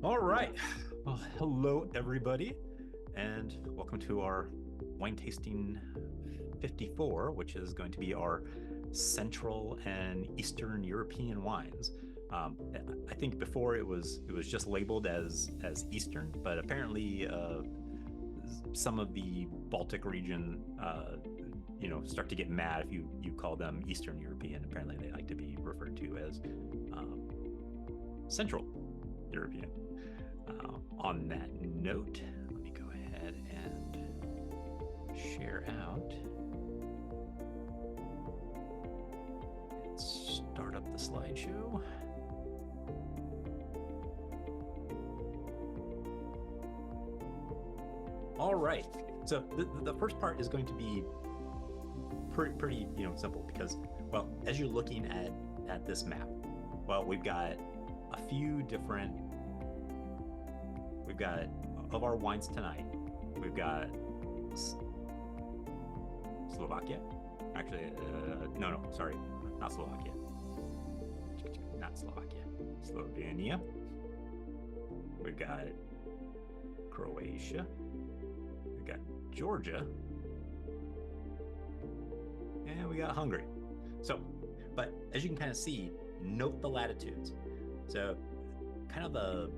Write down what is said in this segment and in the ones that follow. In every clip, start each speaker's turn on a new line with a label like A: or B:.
A: All right. Well, hello, everybody, and welcome to our wine tasting 54, which is going to be our Central and Eastern European wines. I think before it was just labeled as Eastern, but apparently some of the Baltic region, start to get mad if you call them Eastern European. Apparently, they like to be referred to as Central European. On that note, let me go ahead and share out and start up the slideshow. All right. So the first part is going to be pretty simple because, well, as you're looking at this map, well, we've got a few different. We've got of our wines tonight. We've got Slovakia. Actually, no, sorry, not Slovakia. Not Slovakia. Slovenia. We've got Croatia. We've got Georgia. And we got Hungary. So, but as you can kind of see, note the latitudes. So, kind of the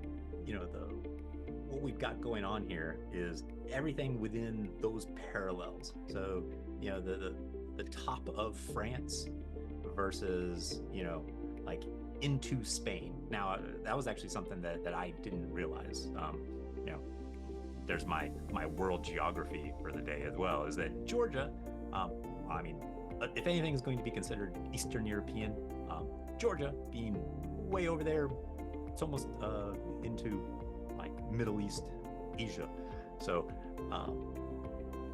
A: what we've got going on here is everything within those parallels. So, the top of France versus, like into Spain. Now, that was actually something that I didn't realize. There's my world geography for the day as well, is that Georgia, I mean, if anything is going to be considered Eastern European, Georgia being way over there, it's almost into like Middle East, Asia. So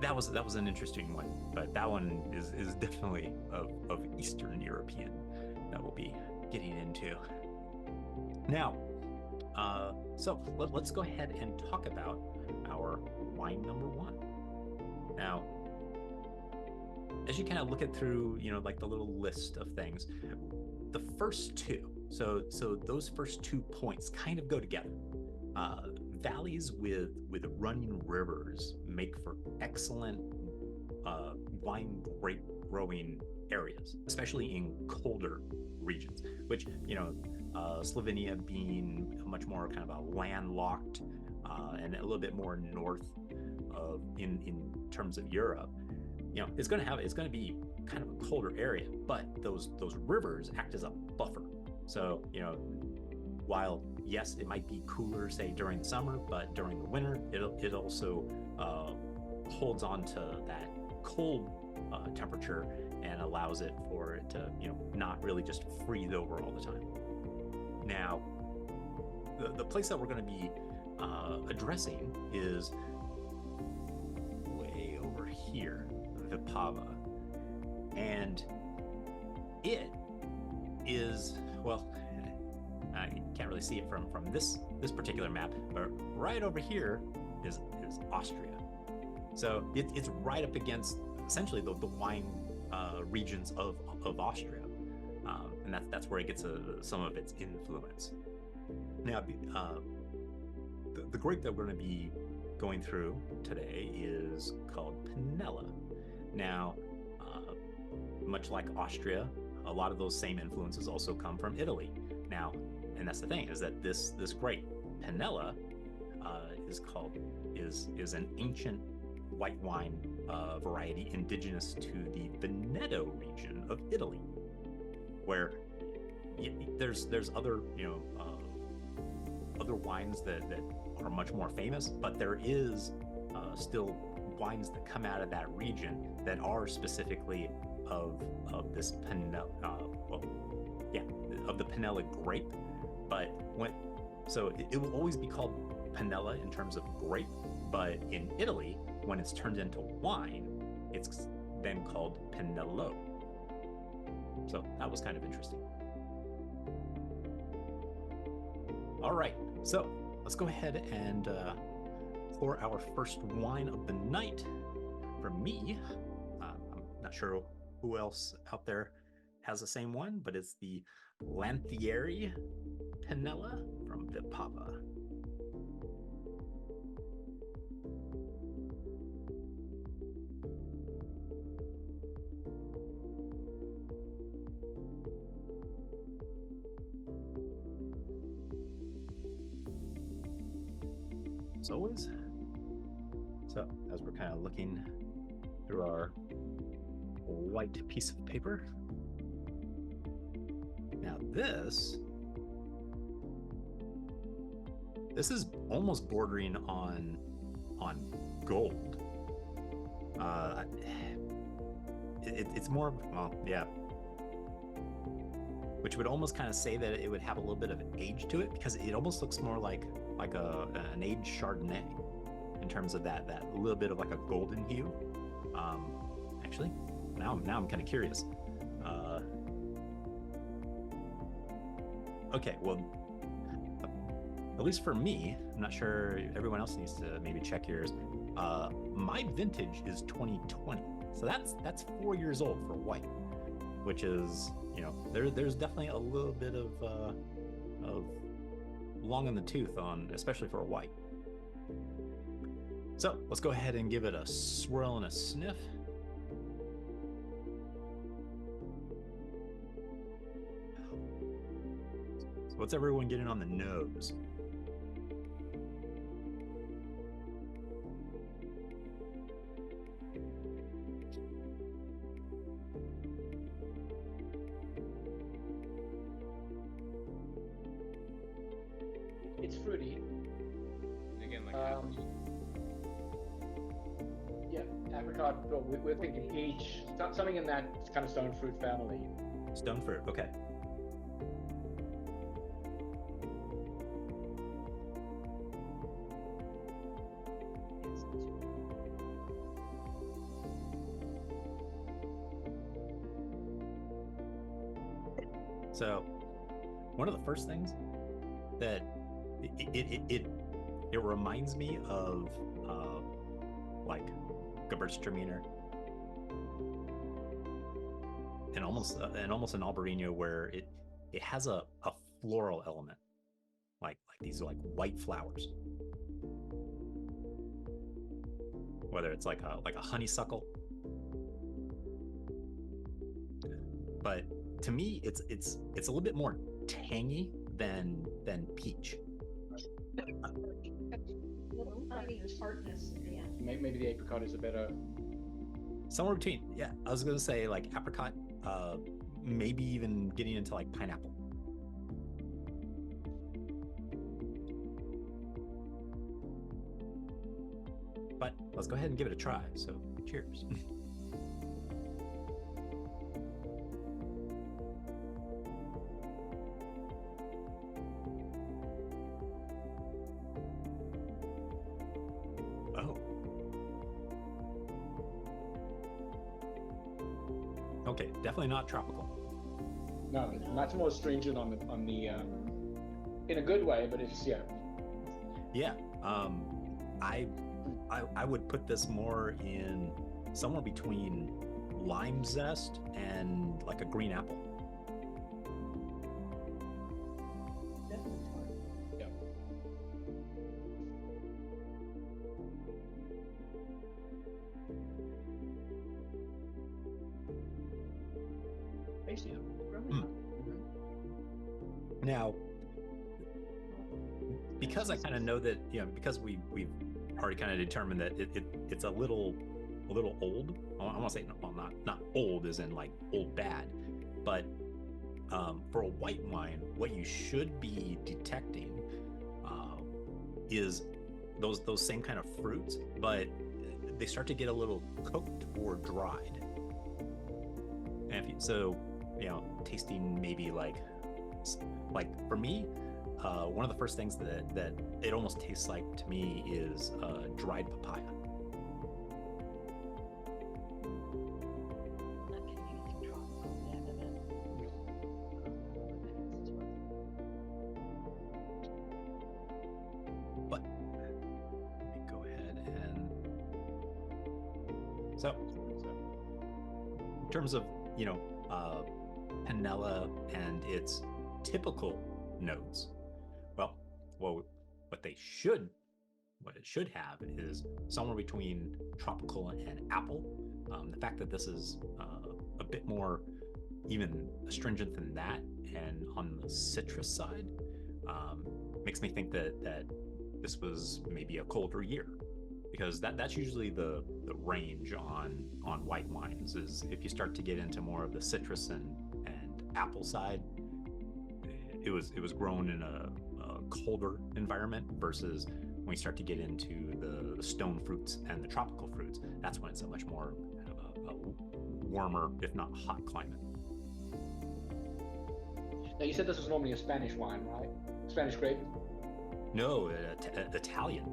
A: that was an interesting one, but that one is definitely of Eastern European that we'll be getting into. Now, so let's go ahead and talk about our wine number one. Now, as you kind of look it through, like the little list of things, the first two, so those first 2 points kind of go together. Valleys with running rivers make for excellent wine grape growing areas, especially in colder regions, which, Slovenia being much more kind of a landlocked and a little bit more north of in terms of Europe, it's going to be kind of a colder area, but those rivers act as a buffer. So, while yes, it might be cooler, say during the summer, but during the winter, it also holds on to that cold temperature and allows it for it to not really just freeze over all the time. Now, the place that we're going to be addressing is way over here, Vipava, and it is, well, you can't really see it from this particular map, but right over here is Austria. So it's right up against essentially the wine regions of Austria, and that's where it gets some of its influence. Now, the grape that we're going to be going through today is called Pinela. Now, much like Austria, a lot of those same influences also come from Italy. Now, and that's the thing, is that this grape, Pinela, is an ancient white wine variety indigenous to the Veneto region of Italy, where there's other other wines that are much more famous, but there is still wines that come out of that region that are specifically of this Pinela, of the Pinela grape. But it will always be called Pinela in terms of grape, but in Italy, when it's turned into wine, it's then called Pinello. So that was kind of interesting. All right, so let's go ahead and pour our first wine of the night. For me, I'm not sure who else out there has the same one, but it's the Lanthieri Pinela from Vipava. as always. So as we're kind of looking through our white piece of paper, now this is almost bordering on gold. It's more, well, yeah, which would almost kind of say that it would have a little bit of age to it, because it almost looks more like an aged Chardonnay in terms of that little bit of like a golden hue. Actually, now I'm kind of curious. Okay, well, at least for me, I'm not sure everyone else needs to maybe check yours. My vintage is 2020, so that's 4 years old for white, which is, you know, there's definitely a little bit of long in the tooth on, especially for a white. So let's go ahead and give it a swirl and a sniff. So what's everyone getting on the nose?
B: It's fruity.
C: Again, like
B: yeah, apricot, but we're thinking peach, something in that kind of stone fruit family.
A: Stone fruit, okay. So one of the first things that it reminds me of like Gewürztraminer and almost an Albarino, where it has a floral element, like these like white flowers, whether it's like a honeysuckle. But to me, it's a little bit more tangy than peach.
B: Maybe the apricot is a better.
A: Somewhere between, yeah. I was gonna say like apricot, maybe even getting into like pineapple. But let's go ahead and give it a try. So cheers. Okay, definitely not tropical.
B: No, much more astringent on the in a good way, but it's
A: Yeah. I would put this more in somewhere between lime zest and like a green apple.
B: Yeah. Tasty.
A: Now, because I kind of know that, you know, because we've already kind of determined that it's a little old. I want to say, well, not old as in like old bad, but for a white wine, what you should be detecting is those same kind of fruits, but they start to get a little cooked or dried. And if you, so, you know, tasting maybe like for me, one of the first things that it almost tastes like to me is dried papaya.
D: Not getting anything tropical yet of it.
A: But let me go ahead and so in terms of, you know, Pinela and its typical notes, well, what it should have is somewhere between tropical and apple. The fact that this is a bit more even astringent than that, and on the citrus side, makes me think that this was maybe a colder year, because that's usually the range on white wines. Is if you start to get into more of the citrus and apple side, it was grown in a colder environment, versus when you start to get into the stone fruits and the tropical fruits, that's when it's a much more kind of a warmer, if not hot climate.
B: Now, you said this was normally a Spanish wine, right? Spanish grape?
A: No, Italian.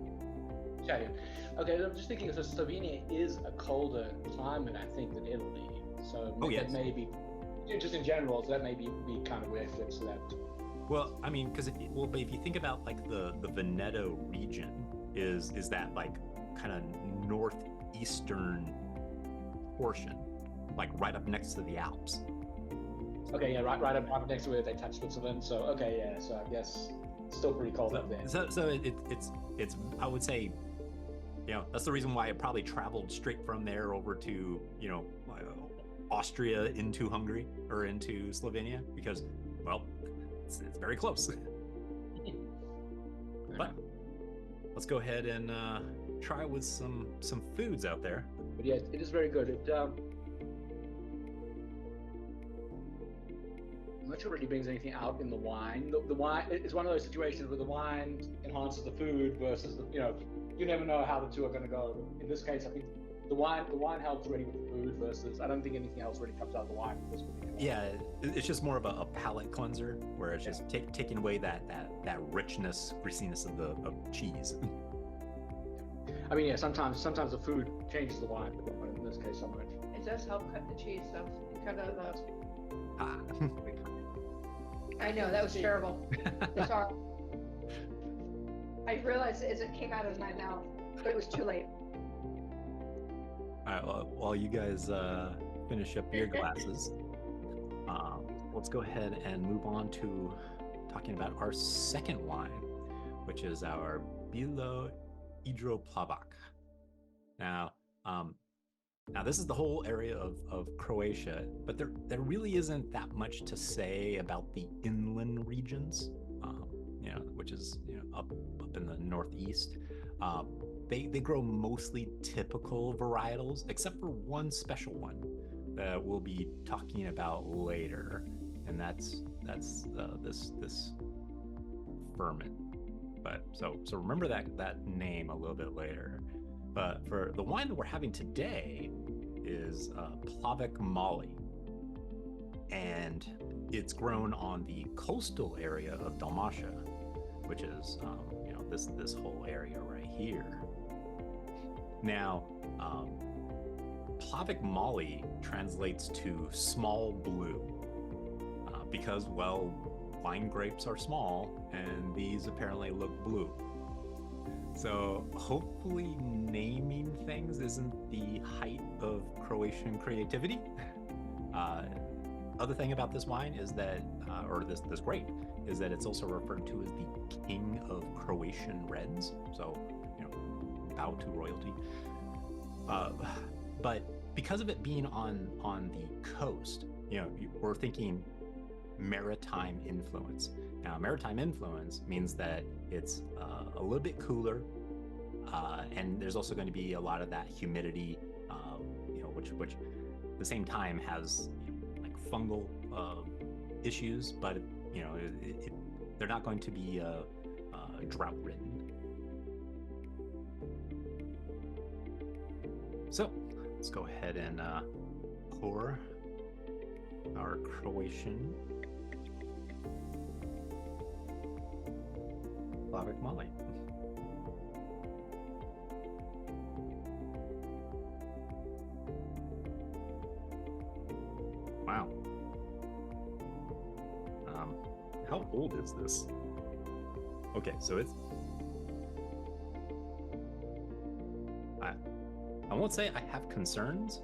B: Italian. Okay, I'm just thinking, so Slovenia is a colder climate, I think, than Italy. So
A: yes.
B: Maybe, just in general, so that may be kind of where it fits that.
A: Well, I mean, because but if you think about like the Veneto region, is that like kind of northeastern portion, like right up next to the Alps.
B: Okay, yeah, right up next to where they touch Switzerland. So okay, yeah, so I guess it's still pretty cold up there.
A: So it's I would say, that's the reason why I probably traveled straight from there over to Austria into Hungary or into Slovenia, because well, it's very close. But let's go ahead and try with some foods out there.
B: But yeah, it is very good. I'm not sure it really brings anything out in the wine. The wine, it's one of those situations where the wine enhances the food versus you never know how the two are going to go. In this case, I think the wine helps really with the food versus, I don't think anything else really comes out of the wine.
A: Yeah, it's just more of a palate cleanser, where it's just taking away that richness, greasiness of cheese.
E: I mean, yeah, sometimes the food changes the wine, but in this case, so much.
D: It does help cut the cheese, though. Cut out the.
A: Ah.
D: I know, that was terrible. Sorry. I realized it as it came out of my mouth, but it was too late.
A: All right, well, while you guys finish up your glasses, let's go ahead and move on to talking about our second wine, which is our Bilo Idro-Plavac. Now this is the whole area of Croatia, but there really isn't that much to say about the inland regions, which is up in the northeast. They grow mostly typical varietals, except for one special one that we'll be talking about later, and that's this ferment. But so remember that name a little bit later. But for the wine that we're having today is Plavac Mali, and it's grown on the coastal area of Dalmatia, which is this whole area right here. Now, Plavac Mali translates to small blue because, well, wine grapes are small, and these apparently look blue. So hopefully naming things isn't the height of Croatian creativity. Other thing about this wine is that, or this grape, is that it's also referred to as the king of Croatian reds. So, bow to royalty. But because of it being on the coast, we're thinking maritime influence. Now, maritime influence means that it's a little bit cooler, and there's also going to be a lot of that humidity, which at the same time has like fungal issues, but they're not going to be drought ridden. So let's go ahead and pour our Croatian Plavac Mali. Wow. How old is this? Okay, so it's... I won't say I have concerns,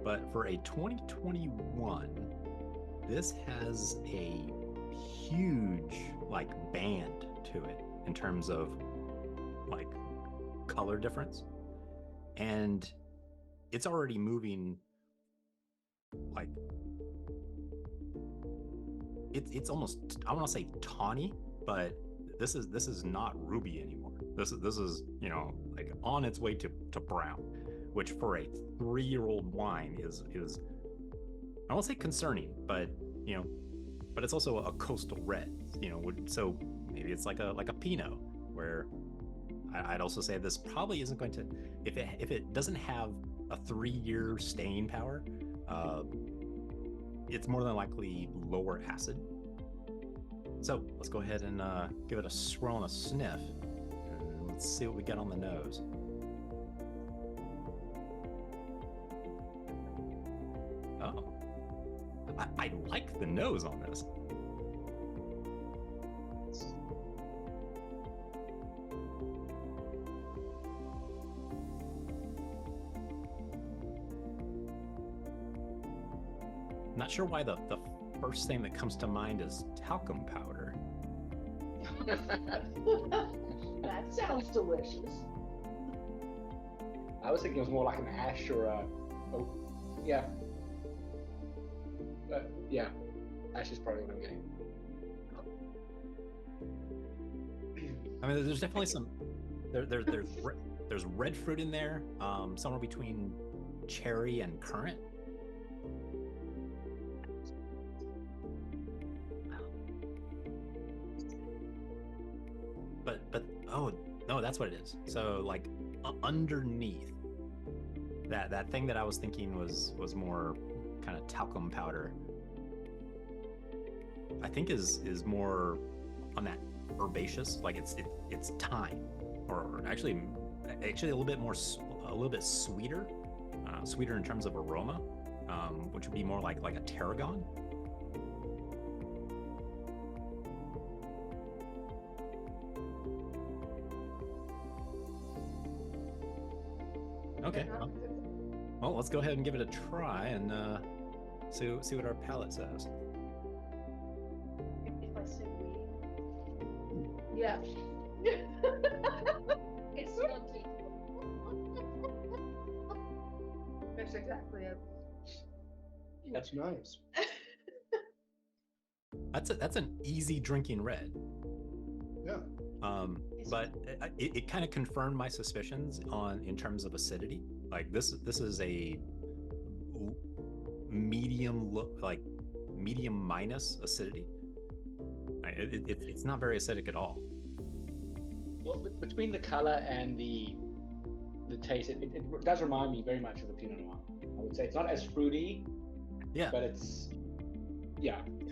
A: but for a 2021, this has a huge band to it in terms of color difference, and it's already moving it's almost, I want to say tawny, but this is not ruby anymore. This is like on its way to brown, which for a 3-year-old wine is I won't say concerning, but but it's also a coastal red. So maybe it's like a Pinot, where I'd also say this probably isn't going to, if it doesn't have a 3-year staying power, it's more than likely lower acid. So let's go ahead and give it a swirl and a sniff, and let's see what we get on the nose. Oh, I like the nose on this. Not sure why the first thing that comes to mind is talcum powder.
D: That sounds delicious.
B: I was thinking it was more like an ash or a, yeah. Yeah, ash is probably what I'm getting.
A: I mean, there's definitely some. There's red fruit in there, somewhere between cherry and currant. But oh no, that's what it is. So like underneath that thing that I was thinking was more kind of talcum powder, I think is more on that herbaceous, like it's thyme, or actually a little bit more, a little bit sweeter in terms of aroma, which would be more like a tarragon. Okay, well, let's go ahead and give it a try and see what our palate says.
D: If I say we. Yeah. It's funky. That's exactly it.
E: That's nice.
A: That's an easy drinking red.
E: Yeah.
A: But it kind of confirmed my suspicions in terms of acidity. Like this is a medium minus acidity. It's not very acidic at all.
B: Well, between the color and the taste, it does remind me very much of a Pinot Noir. I would say it's not as fruity.
A: Yeah.
B: But it's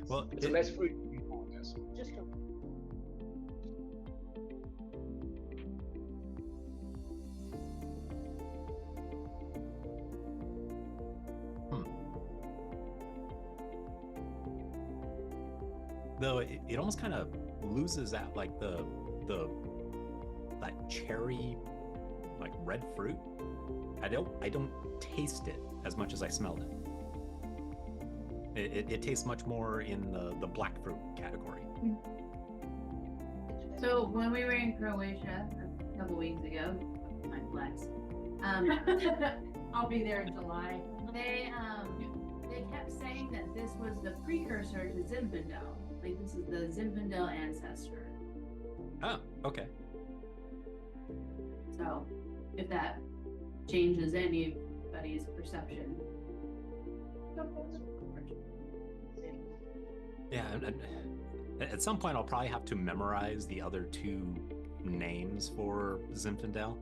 A: well,
B: it's a less fruity. Yes.
D: Just a
A: though it almost kind of loses that like that cherry, like red fruit. I don't taste it as much as I smelled it. It tastes much more in the black fruit category.
F: So when we were in Croatia a couple weeks ago, my flex, I'll be there in July. They kept saying that this was the precursor to Zinfandel. Like this is the Zinfandel ancestor.
A: Oh, okay.
F: So if that changes anybody's perception.
A: Yeah, at some point I'll probably have to memorize the other two names for Zinfandel.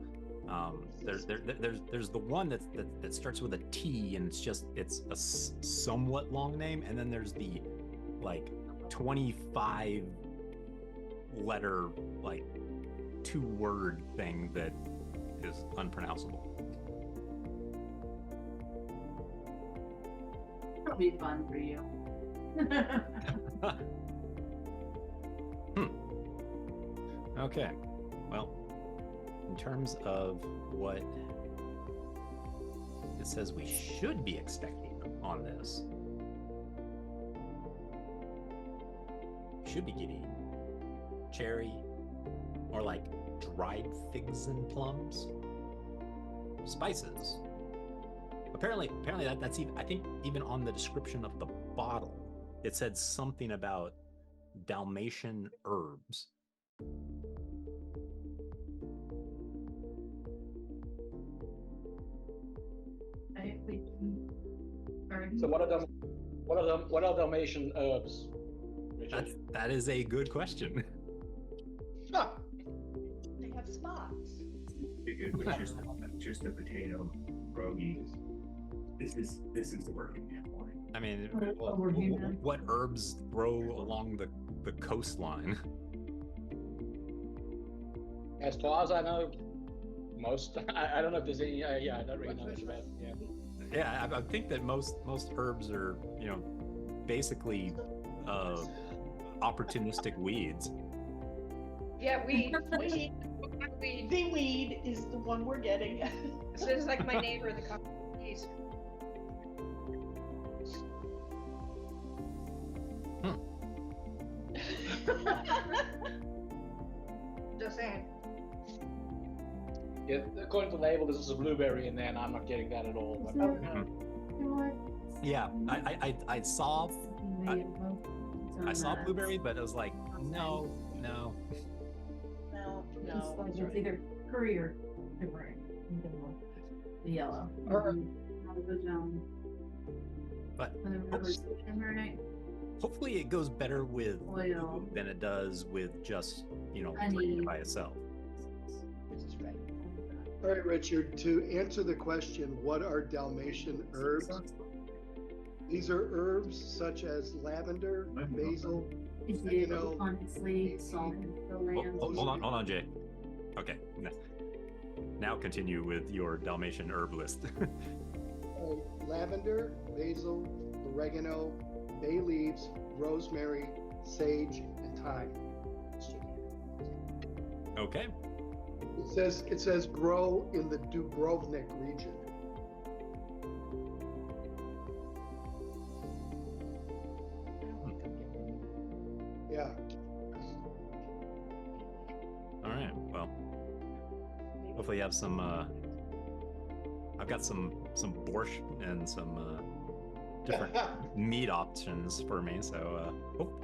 A: There's the one that starts with a T, and it's a somewhat long name, and then there's the like 25 letter like 2-word thing that is unpronounceable.
F: It'll be fun for you.
A: Okay, well, in terms of what it says we should be expecting on this, should be getting cherry or like dried figs and plums, spices. Apparently that's even, I think even on the description of the bottle, it said something about Dalmatian herbs.
B: So what are Dalmatian herbs? Richard?
A: That is a good question.
B: Huh.
D: They have spots.
G: Just a potato pierogis. This is the working point.
A: I mean, what herbs grow along the coastline?
B: As far as I know, most. I don't know if there's any. Yeah, I don't really know much about. Yeah.
A: Yeah, I think that most herbs are, basically opportunistic weeds.
D: Yeah, weed.
H: The weed is the one we're getting.
D: This is like my neighbor, the couple of peas. Just saying.
B: Yeah, according to the label, there's a blueberry in there, and I'm not getting that at all. But,
A: Yeah, I saw blueberry, but I was like, no.
H: No.
F: It's either curry or turmeric. The yellow.
A: But
F: turmeric.
A: hopefully it goes better with
F: Oil.
A: than it does with just,
F: Honey.
A: drinking it by itself.
D: This is right.
I: All right, Richard, to answer the question, what are Dalmatian herbs? These are herbs such as lavender, basil,
F: Is
I: You
F: it
I: know,
F: honestly salt and the lamb?
A: Hold on, Jay. Okay. Now continue with your Dalmatian herb list.
I: lavender, basil, oregano, bay leaves, rosemary, sage, and thyme.
A: Okay.
I: It says grow in the Dubrovnik region. Yeah.
A: All right. Well, hopefully you have some. I've got some borscht and some different meat options for me. So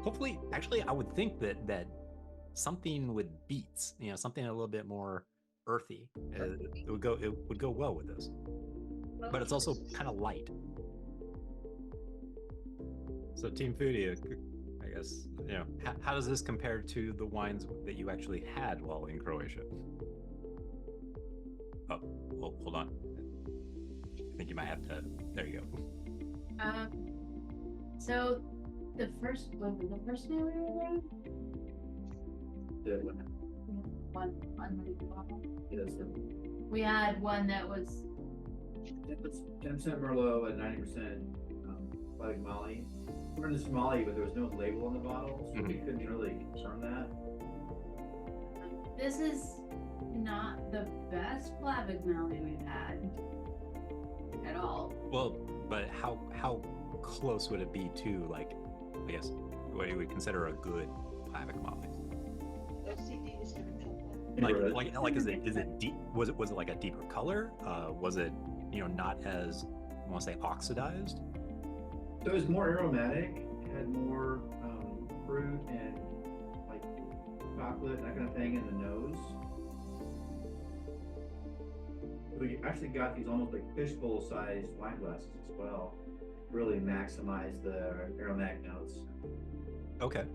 A: hopefully, actually, I would think that something with beets, something a little bit more earthy, it would go well with this. But it's also kind of light. So Team Foodie, I guess, how does this compare to the wines that you actually had while in Croatia? Oh, hold on. I think you might have to. There you go.
F: So the first time we were there, one bottle.
G: Yes,
F: We had one that was
G: 10% Merlot at 90% Plavac Molly. We were in this Molly, but there was no label on the bottle, so we couldn't really confirm that.
F: This is not the best Plavac Molly we've had at all.
A: Well, but how close would it be to, like, I guess, what you would consider a good Plavac Molly?
H: OCD is going to help that.
A: Like is it deep? Was it like a deeper color? Was it not as, I want to say, oxidized?
G: So it was more aromatic, it had more fruit and like chocolate, that kind of thing in the nose. We actually got these almost like fishbowl sized wine glasses as well. Really maximize the aromatic notes.
A: Okay.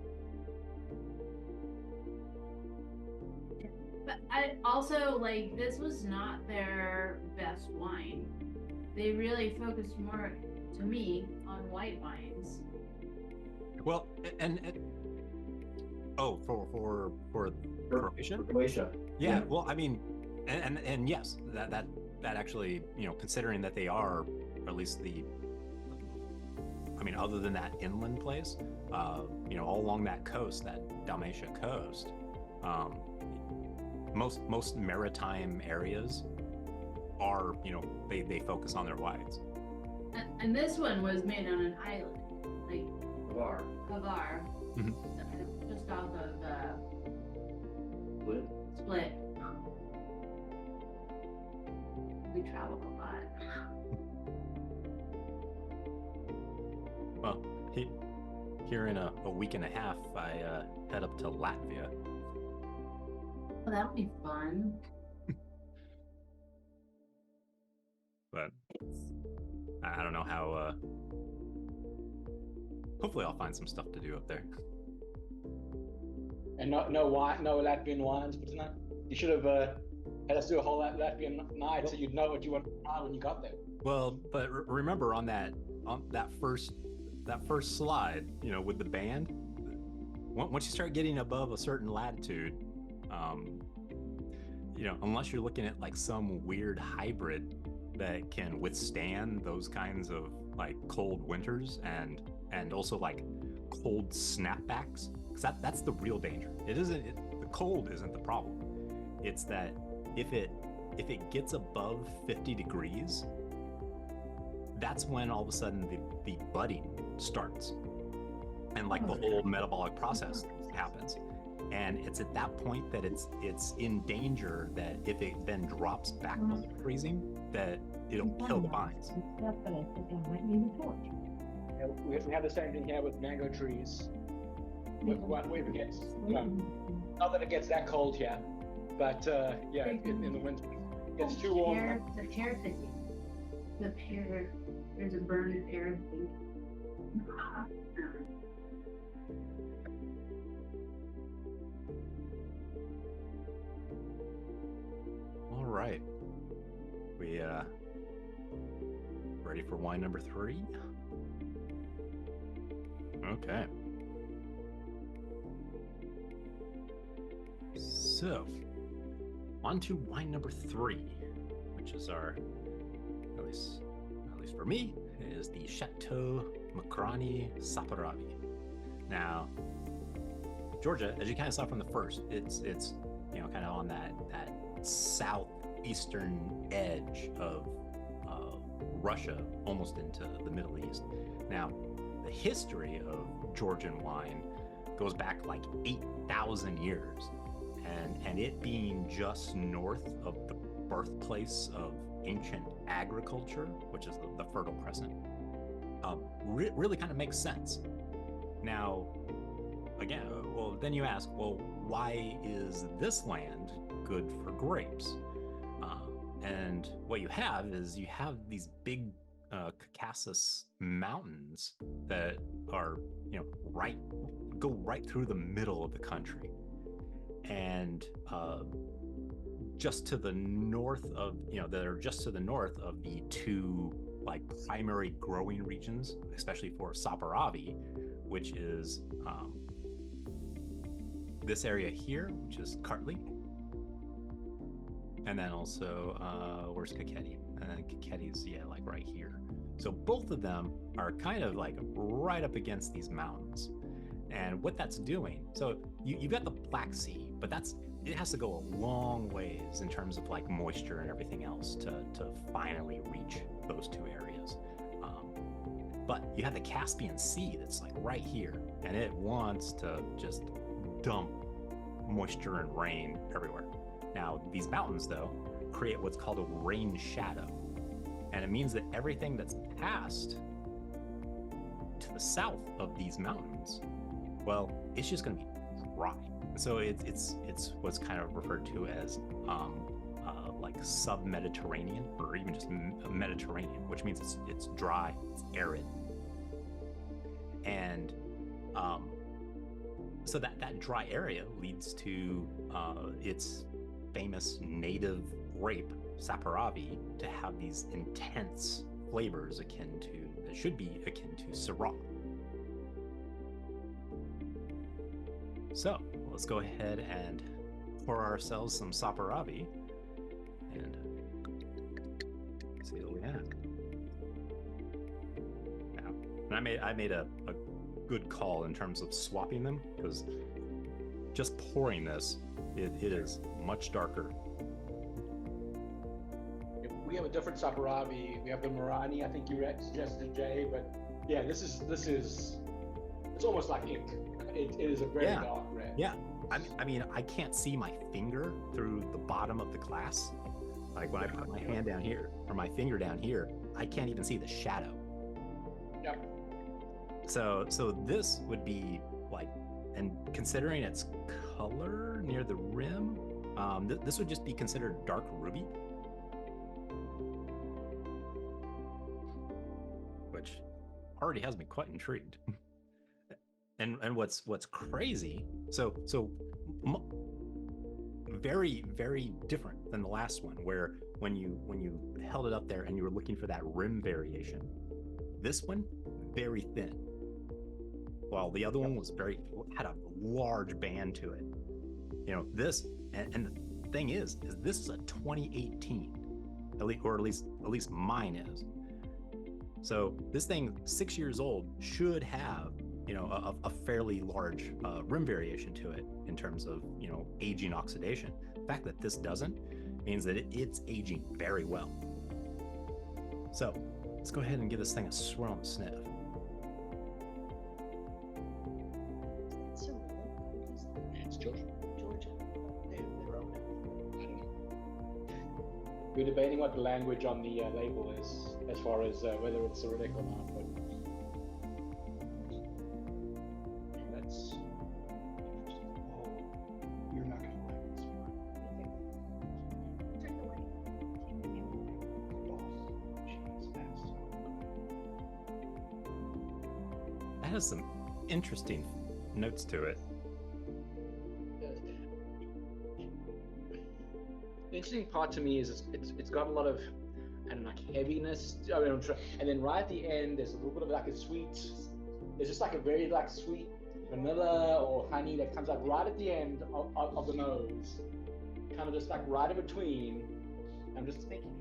F: But I also, like, this was not their best wine. They really focused more, to me, on white wines.
A: Well, and for Croatia?
G: Croatia.
A: Yeah. Well, I mean, and yes, that actually, considering that they are, or at least other than that inland place, all along that coast, that Dalmatia coast, most maritime areas are, they focus on their whites.
F: And this one was made on an island, like
G: Hvar.
A: Mhm.
F: Just off of Split. We traveled a lot.
A: Well, here in a week and a half, I head up to Latvia.
F: Well, that'll be fun.
A: But I don't know how. Hopefully, I'll find some stuff to do up there.
B: And no wine, no Latvian wines for tonight. You should have had us do a whole Latvian night so you'd know what you want to try when you got there.
A: Well, but remember on that first slide, you know, with the band, once you start getting above a certain latitude, you know, unless you're looking at like some weird hybrid that can withstand those kinds of like cold winters and also like cold snapbacks, because that's the real danger. The cold isn't the problem. It's that if it gets above 50 degrees, that's when all of a sudden the budding starts, and like the whole metabolic process happens. And it's at that point that it's in danger that if it then drops back below freezing, that it'll kill the vines.
B: Yeah, we have the same thing here with mango trees. When it gets, you know, not that it gets that cold here, but yeah, in the winter it gets too warm.
F: The pear thing. The pear. There's a burned pear thing.
A: All right, we ready for wine number 3? Okay. So, on to wine number 3, which is our, at least for me, is the Chateau Mukhrani-Saperavi. Now, Georgia, as you kind of saw from the first, it's you know, kind of on that southeastern edge of Russia, almost into the Middle East. Now, the history of Georgian wine goes back like 8,000 years, and it being just north of the birthplace of ancient agriculture, which is the Fertile Crescent, really kind of makes sense. Now, again, well, then you ask, well, why is this land good for grapes? And what you have is these big Caucasus mountains that are, you know, go right through the middle of the country, and just to the north of, you know, that are just to the north of the two like primary growing regions, especially for Saperavi, which is this area here, which is Kartli, and then also where's Kakheti? And Kakheti's, yeah, like right here. So both of them are kind of like right up against these mountains. And what that's doing, so you've got the Black Sea, but it has to go a long ways in terms of like moisture and everything else to finally reach those two areas. But you have the Caspian Sea that's like right here, and it wants to just dump moisture and rain everywhere. Now, these mountains, though, create what's called a rain shadow. And it means that everything that's past to the south of these mountains, well, it's just going to be dry. So it's what's kind of referred to as like sub-Mediterranean, or even just Mediterranean, which means it's dry, it's arid. And so that dry area leads to its famous native grape, Saperavi, to have these intense flavors that should be akin to Syrah. So let's go ahead and pour ourselves some Saperavi and see what we have. Now, and I made a good call in terms of swapping them, because just pouring this, it is much darker.
B: We have a different Saperavi. We have the Mukhrani, I think you suggested, Jay, but yeah, this is it's almost like ink. It is a very dark red.
A: Yeah, I mean, I can't see my finger through the bottom of the glass. Like when I put my hand down here or my finger down here, I can't even see the shadow.
B: Yep.
A: So this would be like, and considering its color near the rim, This would just be considered dark ruby, which already has me quite intrigued. And what's crazy, so very, very different than the last one, where when you held it up there and you were looking for that rim variation, this one very thin, while the other one was had a large band to it. You know, this, and the thing is this is a 2018, at least mine is. So this thing, 6 years old, should have, you know, a fairly large rim variation to it in terms of, you know, aging oxidation. The fact that this doesn't means that it's aging very well. So let's go ahead and give this thing a swirl and sniff.
B: It's Georgia.
H: Georgia. They're open.
B: We're debating what the language on the label is, as far as whether it's Cyrillic or not. But that's
I: Oh, you're not gonna like this one. Oh, jeez, that's so good.
A: That has some interesting notes to it.
B: the interesting part to me is it's got a lot of, I don't know, like heaviness. I mean, and then right at the end, there's a little bit of like a sweet. There's just like a very like sweet vanilla or honey that comes out right at the end of the nose, kind of just like right in between. I'm just thinking,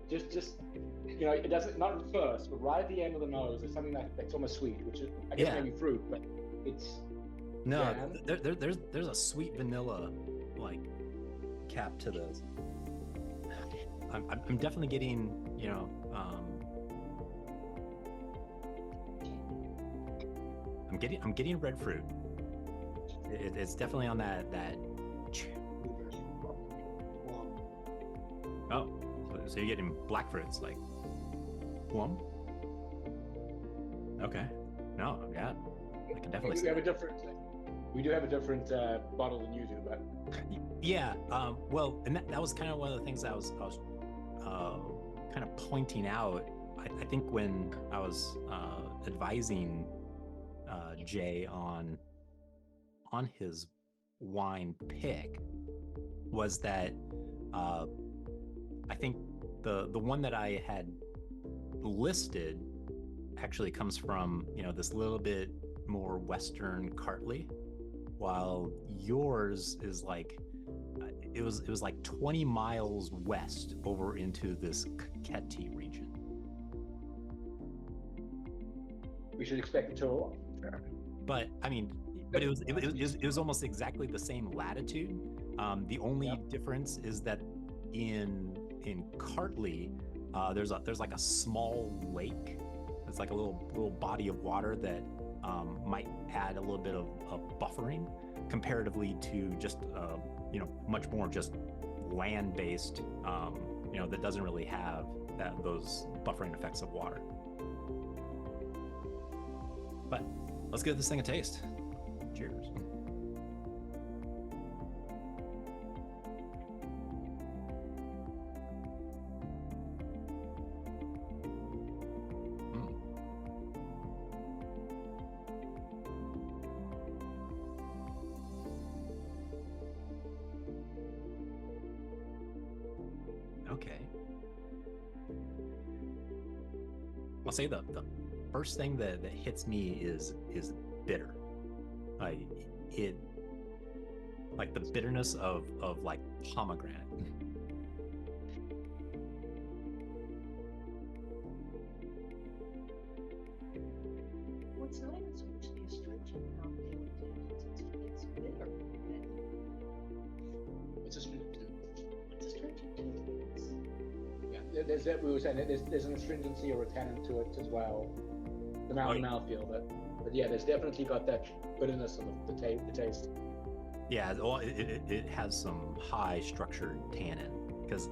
B: just you know, it doesn't, not at first, but right at the end of the nose, there's something that's almost sweet, which is, I guess, maybe fruit, but it's
A: no. There's a sweet vanilla like cap to this. I'm definitely getting, you know, I'm getting red fruit. It's definitely on that. Oh, so you're getting black fruits like plum. Okay, no, yeah, I can definitely.
B: We do have a different bottle than you do, but
A: yeah. Well, and that was kind of one of the things I was kind of pointing out. I think when I was advising Jay on his wine pick, was that I think the one that I had listed actually comes from, you know, this little bit more Western Cartley, while yours is like it was like 20 miles west over into this Kakheti region.
B: we should expect it to.
A: But I mean, but it was almost exactly the same latitude. The only difference is that in Cartley, there's like a small lake. It's like a little body of water that might add a little bit of buffering comparatively to just you know, much more just land-based, you know, that doesn't really have those buffering effects of water. But let's give this thing a taste. Cheers. Okay. I'll say the first thing that hits me is bitter. It like the bitterness of like pomegranate.
H: Well, it's not even so much the astringent mouthfeel, it's bitter.
B: It's astringent too.
H: It's astringent too.
B: Yeah, there's that we were saying that there's an astringency or a tannin to it as well. The mouthfeel, but yeah, there's definitely got that bitterness of the taste.
A: Yeah, well, it has some high structured tannin, because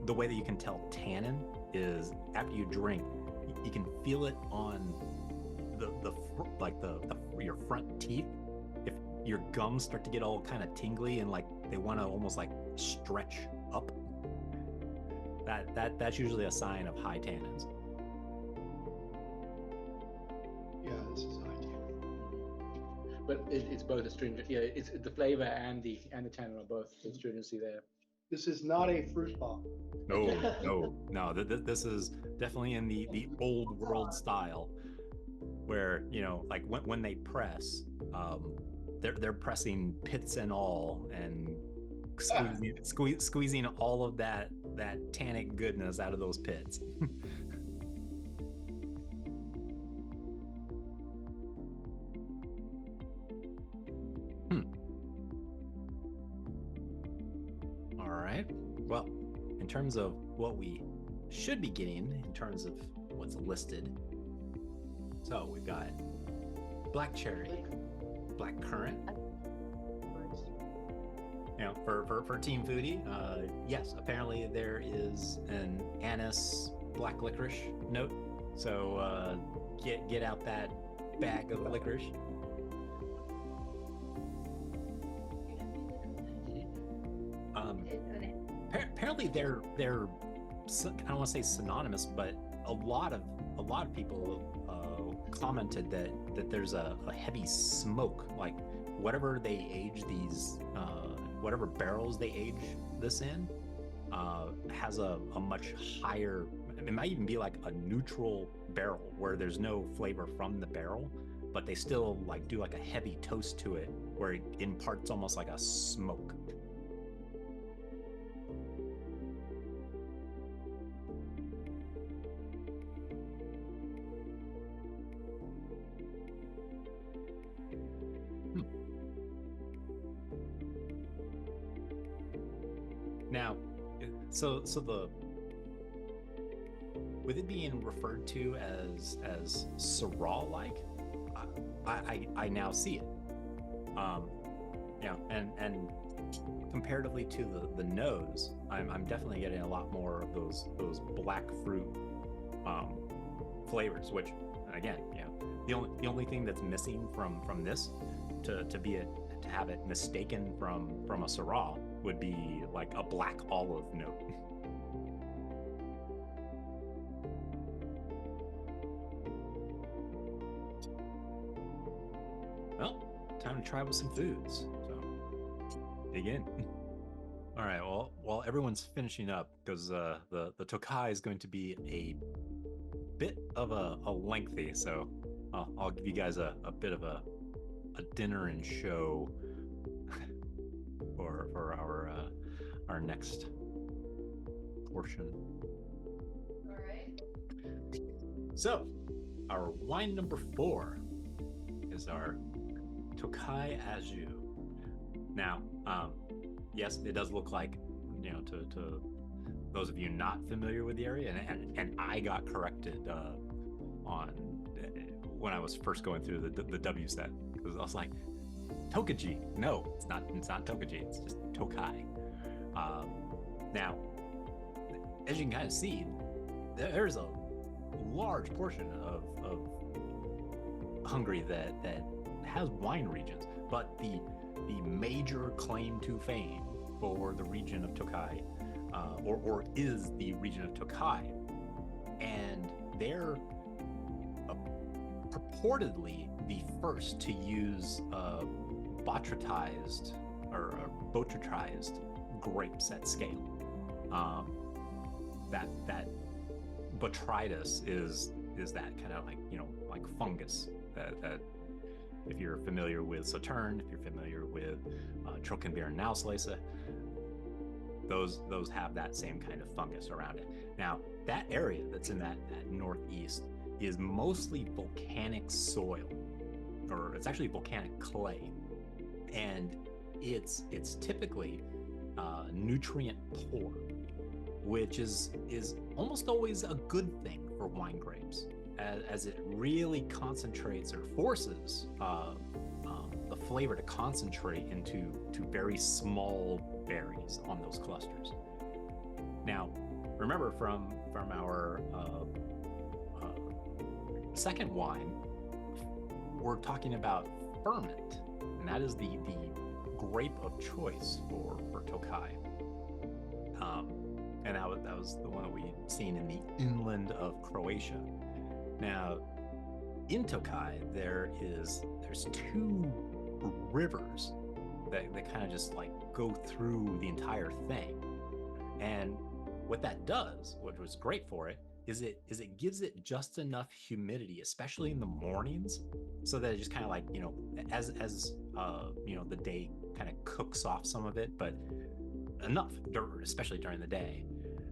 A: the way that you can tell tannin is after you drink, you can feel it on your front teeth. your gums start to get all kind of tingly and like they want to almost like stretch up. That's usually a sign of high tannins.
I: Yeah, this is high tannin.
E: But it's both astringent. Yeah, it's the flavor and the tannin are both astringency there.
I: This is not a fruit bomb.
A: No. This is definitely in the old world style, where like when they press, they're pressing pits and all, and squeezing all of that tannic goodness out of those pits. All right. Well, in terms of what we should be getting, in terms of what's listed, so we've got black cherry, black currant. For Team Foodie, yes, apparently there is an anise black licorice note. So get out that bag of licorice. Apparently they're I don't want to say synonymous, but a lot of people commented that there's a heavy smoke, like whatever they age these whatever barrels they age this in has a much higher, it might even be like a neutral barrel where there's no flavor from the barrel, but they still like do like a heavy toast to it where it imparts almost like a smoke. Now, so the with it being referred to as Syrah-like, I now see it. And comparatively to the nose, I'm definitely getting a lot more of those black fruit flavors. Which, again, the only thing that's missing from this to have it mistaken from a Syrah would be like a black olive note. Well, time to try with some foods. So, dig in. All right. Well, while everyone's finishing up, because the Tokaji is going to be a bit of a lengthy, so I'll give you guys a bit of a dinner and show for our next portion.
D: All right.
A: So, our wine number 4 is our Tokaji Aszu. Now, yes, it does look like, to those of you not familiar with the area, and I got corrected on when I was first going through the W set, because I was like, Tokaji. No, it's not Tokaji. It's just Tokaji. Now, as you can kind of see, there's a large portion of Hungary that has wine regions, but the major claim to fame for the region of Tokaji, or is the region of Tokaji, and they're purportedly the first to use botrytized grapes at scale. That botrytis is that kind of like fungus that if you're familiar with Sauterne, if you're familiar with Trockenbeeren-Nauslese, those have that same kind of fungus around it. Now, that area that's in that northeast is mostly volcanic soil, or it's actually volcanic clay, and it's typically nutrient poor, which is almost always a good thing for wine grapes, as it really concentrates or forces the flavor to concentrate into very small berries on those clusters. Now, remember from our second wine, we're talking about ferment. and that is the grape of choice for Tokai. And that was the one that we'd seen in the inland of Croatia. Now, in Tokai, there's two rivers that kind of just like go through the entire thing. And what that does, what was great for it, is it gives it just enough humidity, especially in the mornings, so that it just kind of like, you know, as you know, the day kind of cooks off some of it, but enough, especially during the day,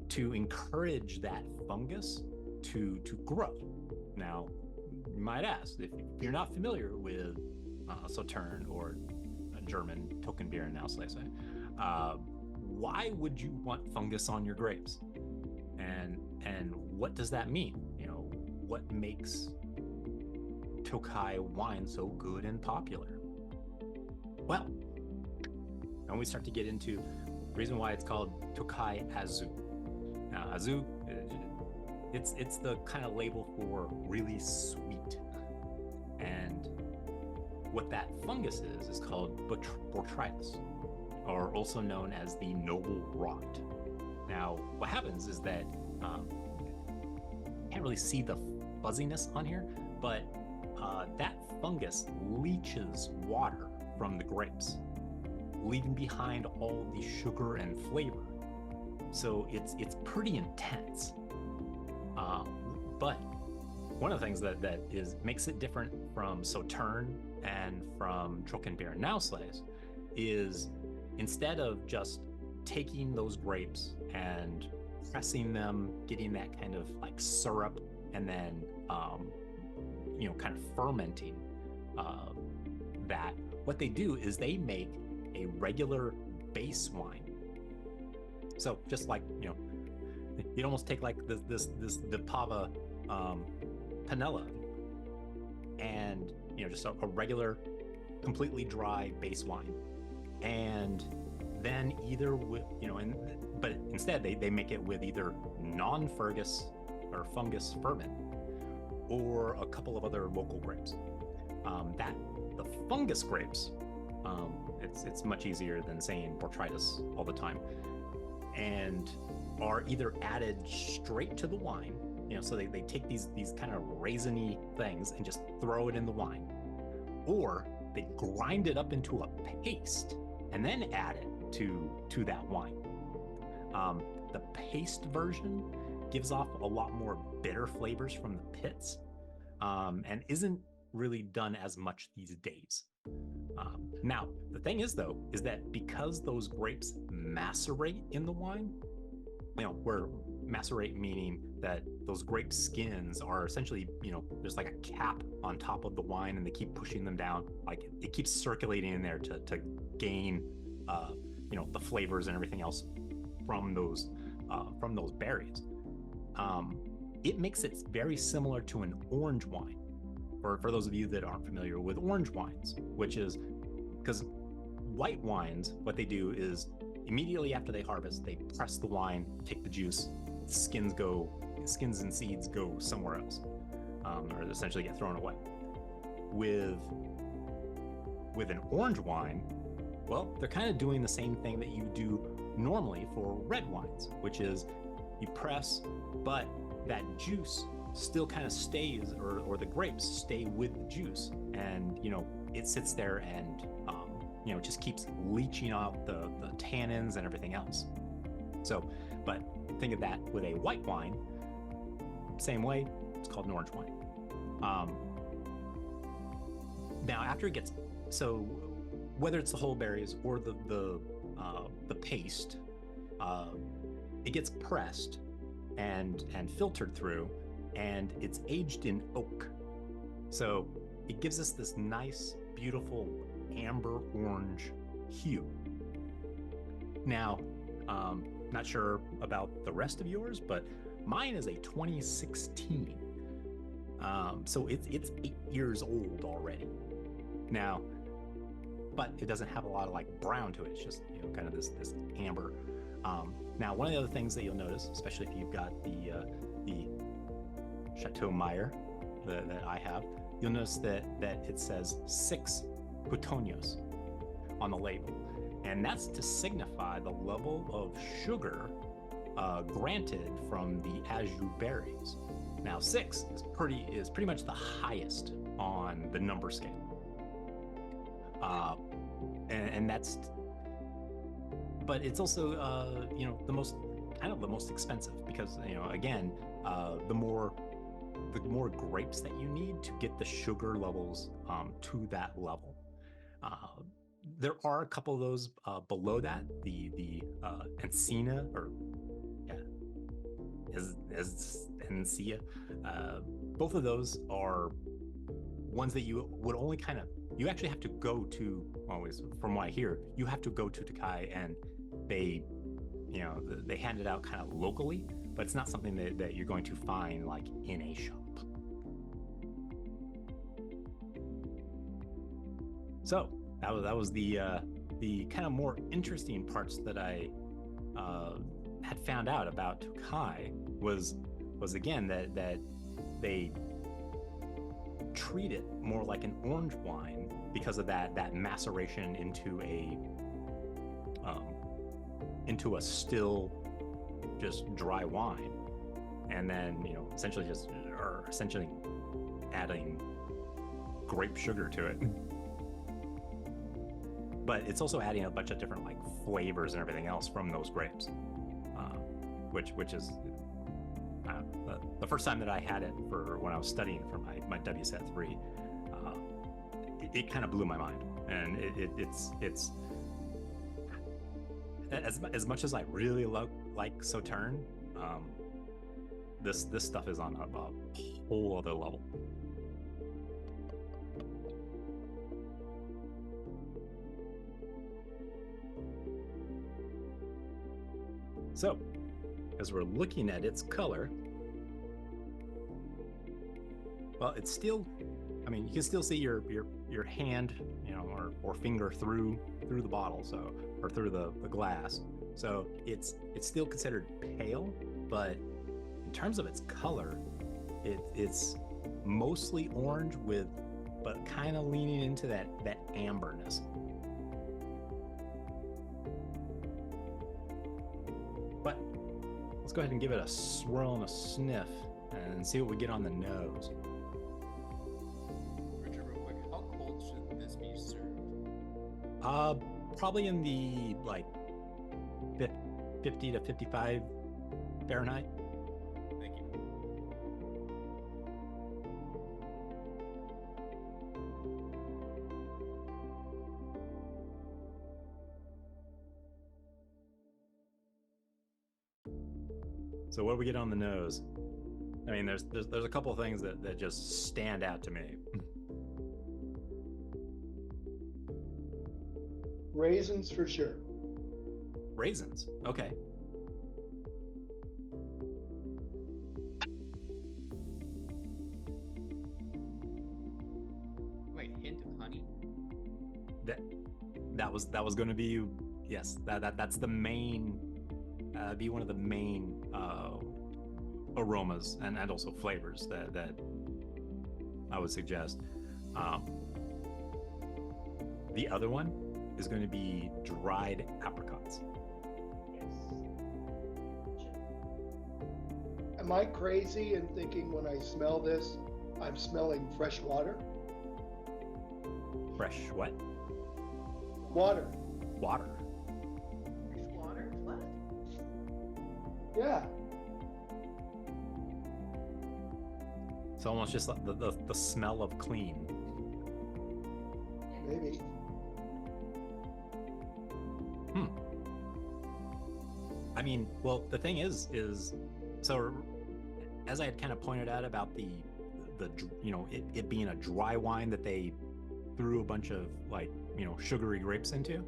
A: to encourage that fungus to grow. Now, you might ask, if you're not familiar with Sautern or German Tokenbier and Auslese, why would you want fungus on your grapes? And what does that mean? You know, what makes Tokai wine so good and popular? Well, and we start to get into the reason why it's called Tokai Aszu. Now, Aszu, it's the kind of label for really sweet. And what that fungus is called botrytis, or also known as the noble rot. Now, what happens is that can't really see the fuzziness on here, but that fungus leaches water from the grapes, leaving behind all the sugar and flavor. So it's pretty intense. But one of the things that makes it different from Sautern and from Trockenbier and Auslese is, instead of just taking those grapes and pressing them, getting that kind of like syrup, and then you know, kind of fermenting that, what they do is they make a regular base wine. So just like, you know, you'd almost take like this Vipava Pinela, and, you know, just a regular, completely dry base wine, and then either with, you know, but instead they make it with either non-fungus or fungus ferment, or a couple of other local grapes. That the fungus grapes, it's much easier than saying botrytis all the time, and are either added straight to the wine, you know, so they take these kind of raisiny things and just throw it in the wine, or they grind it up into a paste and then add it to that wine. The paste version gives off a lot more bitter flavors from the pits, and isn't really done as much these days. Now, the thing is, though, is that because those grapes macerate in the wine, you know, where macerate meaning that those grape skins are essentially, you know, there's like a cap on top of the wine, and they keep pushing them down, like it keeps circulating in there to gain, you know, the flavors and everything else from those berries. It makes it very similar to an orange wine. For those of you that aren't familiar with orange wines, which is because white wines, what they do is immediately after they harvest, they press the wine, take the juice, skins and seeds go somewhere else, or essentially get thrown away. With an orange wine, well, they're kind of doing the same thing that you do normally for red wines, which is you press, but that juice still kind of stays, or the grapes stay with the juice, and, you know, it sits there and you know, just keeps leaching out the tannins and everything else. So, but think of that with a white wine, same way, it's called an orange wine. Now, after it gets, so whether it's the whole berries or the paste, it gets pressed and filtered through, and it's aged in oak. So it gives us this nice, beautiful amber orange hue. Now, not sure about the rest of yours, but mine is a 2016. So it's 8 years old already. Now, but it doesn't have a lot of like brown to it. It's just, you know, kind of this amber. Now, one of the other things that you'll notice, especially if you've got the Chateau Megyer that I have, you'll notice that it says 6 Puttonyos. on the label, and that's to signify the level of sugar granted from the Aszu berries. Now 6 is pretty much the highest on the number scale, and that's, but it's also the most expensive, because again, the more grapes that you need to get the sugar levels to that level. There are a couple of those below that, the Encina, or Encia. Both of those are ones that you would only you actually have to go to, always from what I hear, you have to go to Tokai, and they hand it out kind of locally, but it's not something that you're going to find like in a shop. So that was the kind of more interesting parts that I had found out about Tokai was again that they treat it more like an orange wine because of that maceration into a still just dry wine, and then essentially adding grape sugar to it. But it's also adding a bunch of different like flavors and everything else from those grapes, which is the first time that I had it for when I was studying for my WSET 3. It kind of blew my mind, and it's as much as I really like Sauterne, this stuff is on a whole other level. So, as we're looking at its color, well, it's still, you can still see your hand, or finger through the bottle, so, or through the glass. So it's still considered pale, but in terms of its color, it's mostly orange but kind of leaning into that amberness. But let's go ahead and give it a swirl and a sniff and see what we get on the nose.
C: Richard, real quick, how cold should this be served?
A: Probably in the 50 to 55 Fahrenheit.
C: Thank you.
A: So what do we get on the nose? There's a couple of things that just stand out to me.
I: Raisins for sure.
A: Raisins, okay.
C: Wait, hint of honey?
A: That was going to be, yes. That's the main. Be one of the main aromas and also flavors that I would suggest. The other one is going to be dried apricots.
I: Am I crazy in thinking when I smell this, I'm smelling fresh water?
A: Fresh what?
I: Water.
A: Water.
H: Fresh water? What?
I: Yeah.
A: It's almost just like the smell of clean.
I: Maybe.
A: Well, the thing is so as I had kind of pointed out about the it being a dry wine that they threw a bunch of sugary grapes into,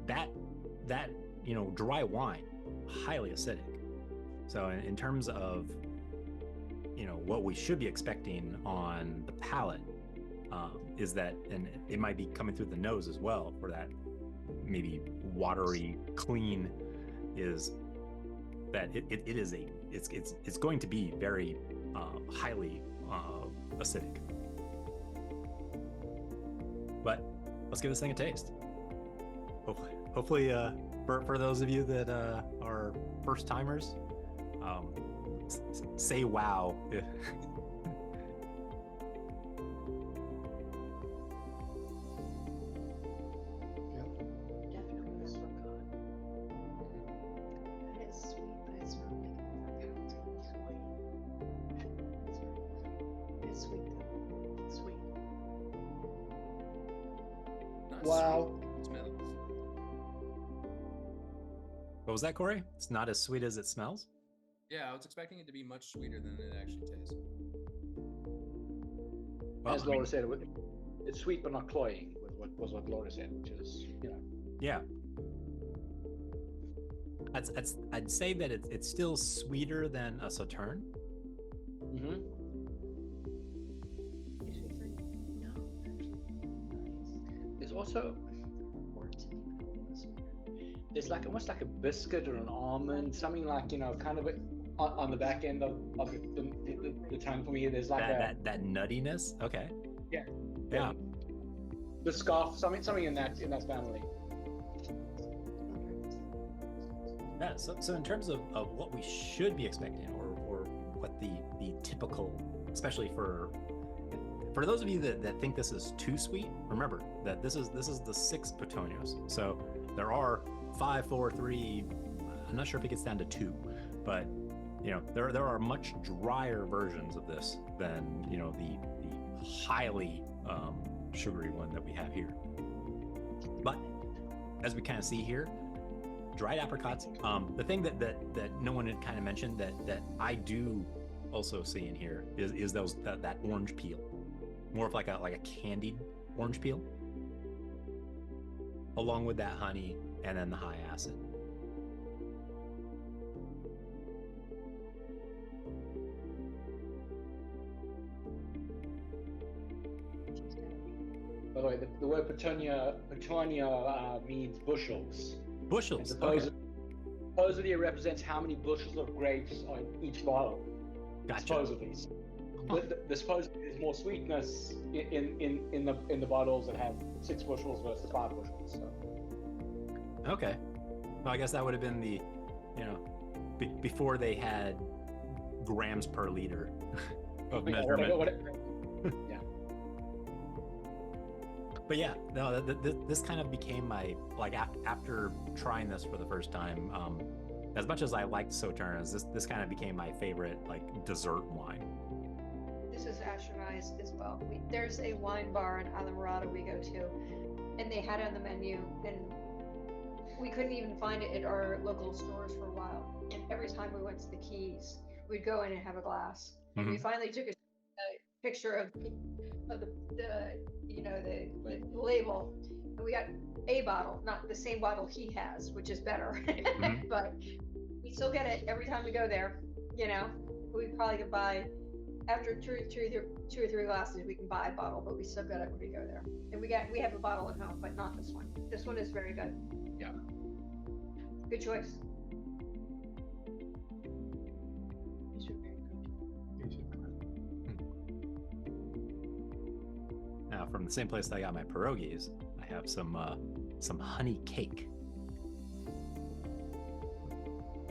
A: that dry wine, highly acidic. So in terms of what we should be expecting on the palate, is that, and it might be coming through the nose as well for that maybe watery clean, is that it's going to be very highly acidic. But let's give this thing a taste. Hopefully, for those of you that are first timers, say wow.
H: Definitely this one good. And it's sweet, but it's not like it's sweet though. It's sweet.
C: Not
B: Wow.
C: sweet. Smells.
A: What was that, Corey? It's not as sweet as it smells?
C: Yeah, I was expecting it to be much sweeter than it actually tastes.
A: Well,
B: As
A: I mean,
B: Laura said, it's sweet but not cloying. Was what Laura said, which is
A: yeah. I'd say that it's still sweeter than a Sauterne.
B: Mm-hmm.
H: Is it for no, actually nice.
B: There's also there's like almost like a biscuit or an almond, something like kind of on the back end of the tongue for me. There's like
A: that nuttiness. Okay.
B: Yeah.
A: Yeah.
B: the scarf, something in that family.
A: Yeah, so in terms of what we should be expecting, or what the typical, especially for those of you that think this is too sweet, remember that this is the 6 Puttonyos. So there are 5, 4, 3. I'm not sure if it gets down to 2, but there are much drier versions of this than the highly sugary one that we have here. But as we kind of see here, dried apricots. The thing that no one had kind of mentioned that I do also see in here is that orange peel, more of like a candied orange peel, along with that honey and then the high acid.
B: By the way, the word Puttonyos means bushels.
A: Bushels.
B: And
A: Okay.
B: Supposedly it represents how many bushels of grapes are in each bottle.
A: Gotcha.
B: Supposedly. The supposedly there's more sweetness in the bottles that have 6 bushels versus 5 bushels. So.
A: Okay. Well, I guess that would have been the, before they had grams per liter of measurement.
B: Yeah.
A: But yeah, no, this kind of became my, after trying this for the first time, as much as I liked Sauternes, this kind of became my favorite, dessert wine.
D: This is Ashernized as well. There's a wine bar in Islamorada we go to, and they had it on the menu, and we couldn't even find it at our local stores for a while. And every time we went to the Keys, we'd go in and have a glass. And we finally took a picture of the label, and we got a bottle, not the same bottle he has, which is better. But we still get it every time we go there. We probably could buy, after two or three glasses, we can buy a bottle, but we still get it when we go there. And we have a bottle at home, but not this one. This one is very good.
B: Yeah.
D: Good choice.
H: These are very good.
A: Now, from the same place that I got my pierogis, I have some honey cake.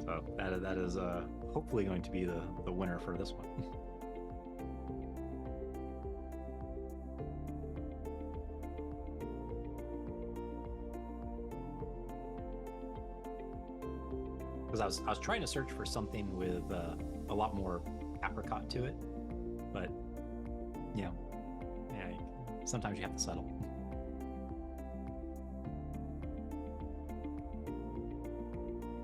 A: So that is hopefully going to be the winner for this one. Because I was trying to search for something with a lot more apricot to it, but sometimes you have to settle.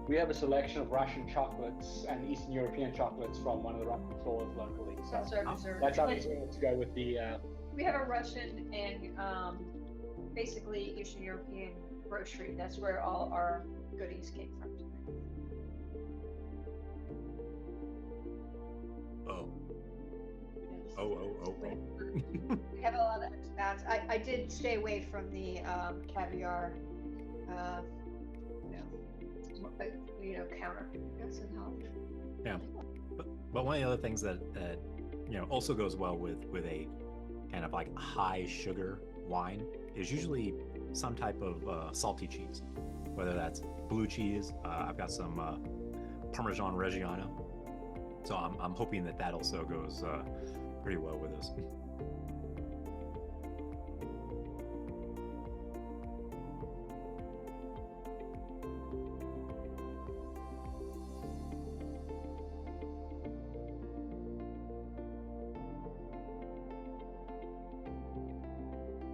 B: We have a selection of Russian chocolates and Eastern European chocolates from one of the Russian stores locally. So
D: That's our dessert.
B: that's our dessert to go with the.
D: We have a Russian and basically Eastern European grocery. That's where all our goodies came from.
A: Oh.
D: We have a lot of expats. I did stay away from the caviar, counter. That's in Holland.
A: Yeah, but one of the other things that also goes well with a kind of high sugar wine is usually some type of salty cheese, whether that's blue cheese. I've got some Parmesan Reggiano, so I'm hoping that also goes pretty well with this.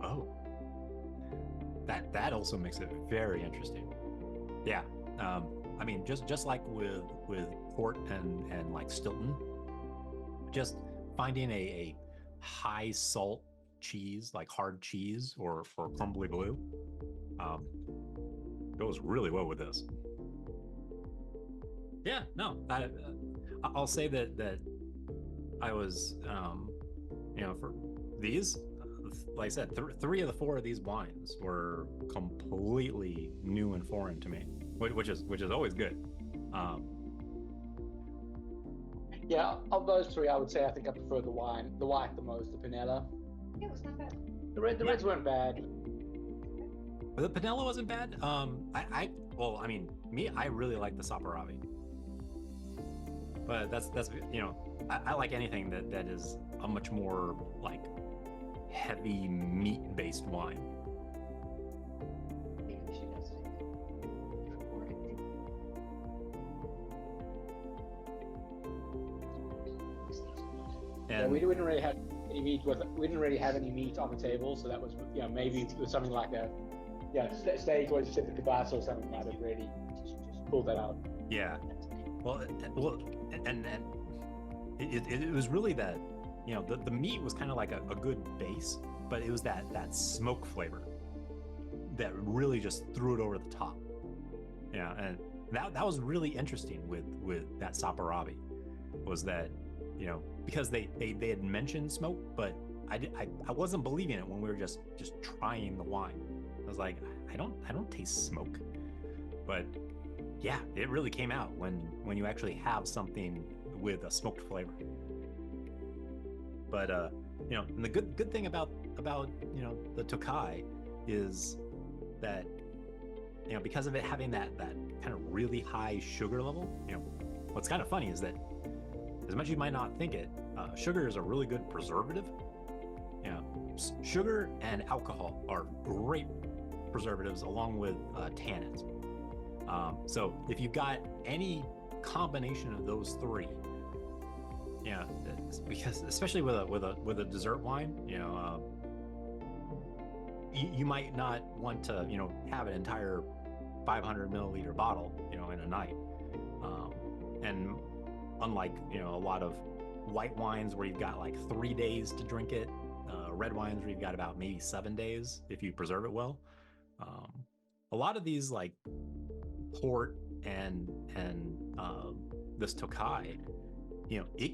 A: Oh, that also makes it very interesting. Yeah, I mean, just like with port and like Stilton, just finding a high salt cheese, like hard cheese or crumbly blue, goes really well with this. Yeah, no, I'll say that I was, for these, like I said, three of the four of these wines were completely new and foreign to me, which is always good.
B: Yeah, of those three, I would say I think I prefer the white the most, the Pinela.
D: Yeah, it was not bad.
B: The reds weren't bad.
A: The Pinela wasn't bad. I really like the Saperavi, but that's I like anything that is a much more like heavy meat-based wine.
D: Maybe we should just
B: Yeah, we didn't really have any meat we didn't really have any meat on the table, so that was maybe it was something like a steak or just the kibasa or something might have really pulled that out.
A: Yeah, well, and it was really that the meat was kind of like a good base, but it was that smoke flavor that really just threw it over the top. Yeah, and that was really interesting with that Saperavi, was that because they had mentioned smoke, but I wasn't believing it when we were just trying the wine. I was like, I don't taste smoke, but yeah, it really came out when you actually have something with a smoked flavor. But and the good thing about the Tokai is that because of it having that kind of really high sugar level, what's kind of funny is that as much as you might not think it, sugar is a really good preservative. Sugar and alcohol are great preservatives along with tannins. So if you've got any combination of those three, because especially with a dessert wine, you might not want to have an entire 500 milliliter bottle in a night, and unlike a lot of white wines where you've got like 3 days to drink it, red wines where you've got about maybe 7 days if you preserve it well. A lot of these like port and this Tokai, it,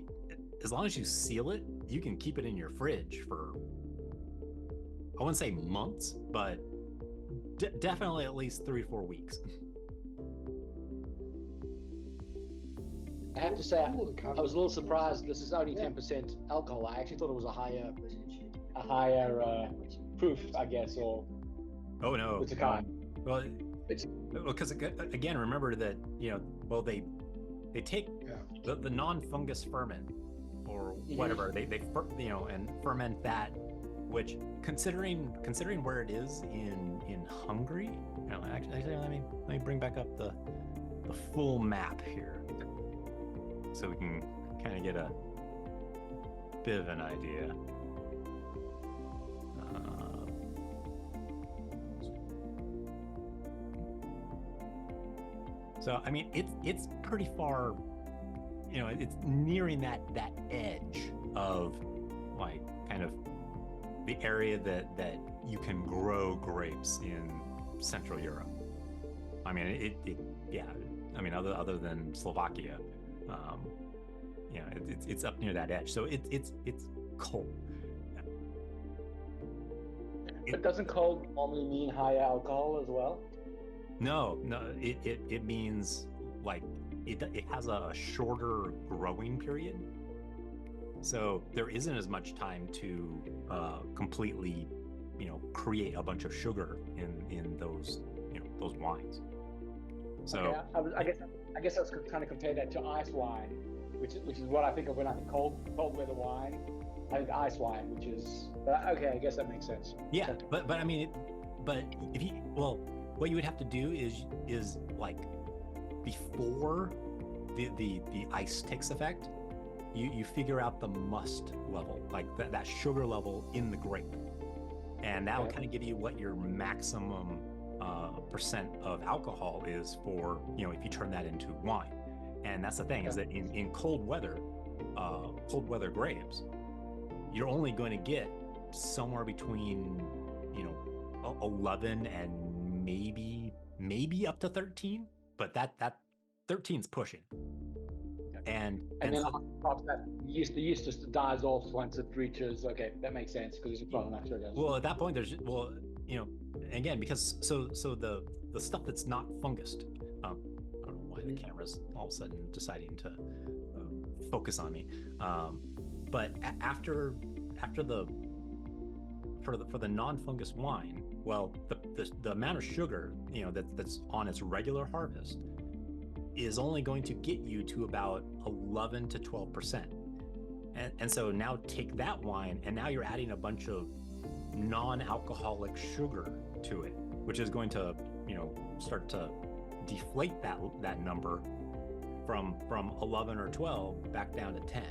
A: as long as you seal it, you can keep it in your fridge for, I wouldn't say months, but definitely at least 3 to 4 weeks.
B: I have to say, I was a little surprised. This is only 10% alcohol. I actually thought it was a higher proof, I guess, or.
A: Oh no.
B: It's a kind.
A: Well, because again, remember that they take the non-fungus ferment or whatever they and ferment that, which considering where it is in Hungary. Actually, let me bring back up the full map here, so we can kind of get a bit of an idea. So I mean, it's pretty far, it's nearing that edge of like kind of the area that you can grow grapes in Central Europe. I mean, I mean, other than Slovakia, it's up near that edge. So it's cold.
B: But doesn't cold normally mean higher alcohol as well?
A: No, it means like it has a shorter growing period, so there isn't as much time to completely create a bunch of sugar in those those wines. So
B: okay, I guess I was trying to compare that to ice wine, which is what I think of when I think cold weather wine. I think ice wine, which is okay. I guess that makes sense.
A: Yeah, but I mean, but if you what you would have to do is like before the ice takes effect, you figure out the must level, like that sugar level in the grape, and that will kind of give you what your maximum percent of alcohol is for if you turn that into wine. And that's the thing, is that in cold weather grapes, you're only going to get somewhere between 11 and maybe up to 13, but that 13's pushing. And
B: then on top of that, the yeast just dies off once it reaches. Okay, that makes sense because it's probably not sugar.
A: Well, at that point, there's again, because so the stuff that's not fungused. I don't know why the camera's all of a sudden deciding to focus on me. But after the non-fungus wine, well, the amount of sugar that's on its regular harvest is only going to get you to about 11 to 12%. And so now take that wine, and now you're adding a bunch of non-alcoholic sugar to it, which is going to start to deflate that number from 11 or 12 back down to 10.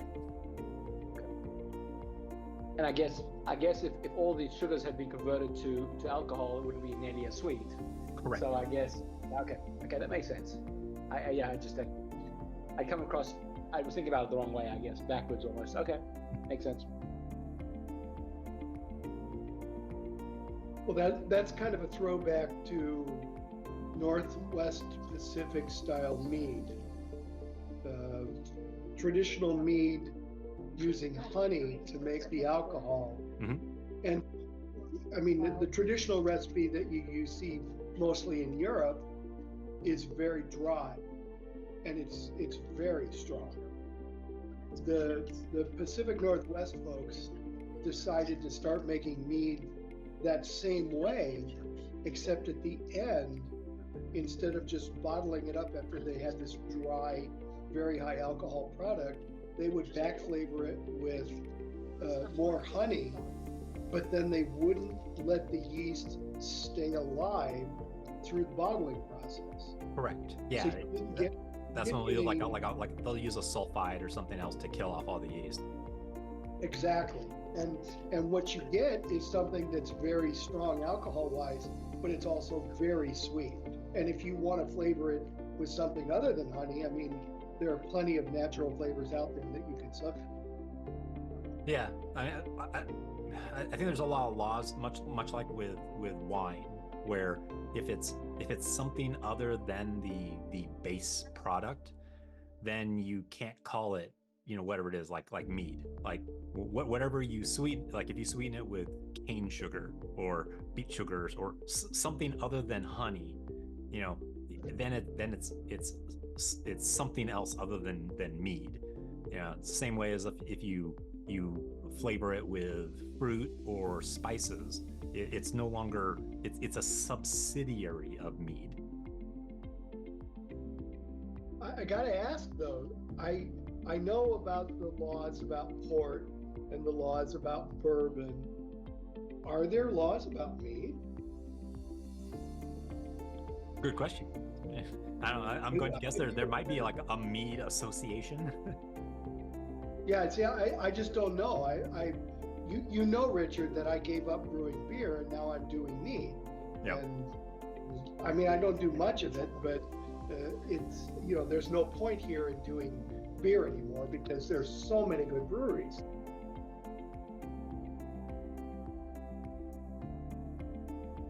B: And I guess if all these sugars had been converted to alcohol, it wouldn't be nearly as sweet.
A: Correct.
B: So I guess okay, that makes sense. I come across. I was thinking about it the wrong way, I guess, backwards almost. Okay, makes sense.
I: Well, that's kind of a throwback to Northwest Pacific style mead. Traditional mead using honey to make the alcohol.
A: Mm-hmm.
I: And I mean, the traditional recipe that you see mostly in Europe is very dry, and it's very strong. The Pacific Northwest folks decided to start making mead that same way, except at the end, instead of just bottling it up after they had this dry, very high alcohol product, they would back flavor it with more honey, but then they wouldn't let the yeast stay alive through the bottling process.
A: Correct. Yeah.
I: So
A: that's when they'll like they'll use a sulfide or something else to kill off all the yeast.
I: Exactly. And what you get is something that's very strong alcohol-wise, but it's also very sweet. And if you want to flavor it with something other than honey, I mean, there are plenty of natural flavors out there that you can substitute.
A: Yeah, I think there's a lot of laws, much like with wine, where if it's something other than the base product, then you can't call it whatever it is, like mead, like whatever you sweeten, like if you sweeten it with cane sugar or beet sugars or something other than honey, then it's something else other than mead. It's the same way as if you flavor it with fruit or spices, it's no longer, it's a subsidiary of mead.
I: I gotta ask though, I know about the laws about port and the laws about bourbon. Are there laws about mead?
A: Good question. I don't know. I'm going to guess there might be like a mead association.
I: Yeah, see, I just don't know. You know, Richard, that I gave up brewing beer and now I'm doing mead.
A: Yep.
I: And I mean, I don't do much of it, but it's there's no point here in doing beer anymore because there's so many good breweries.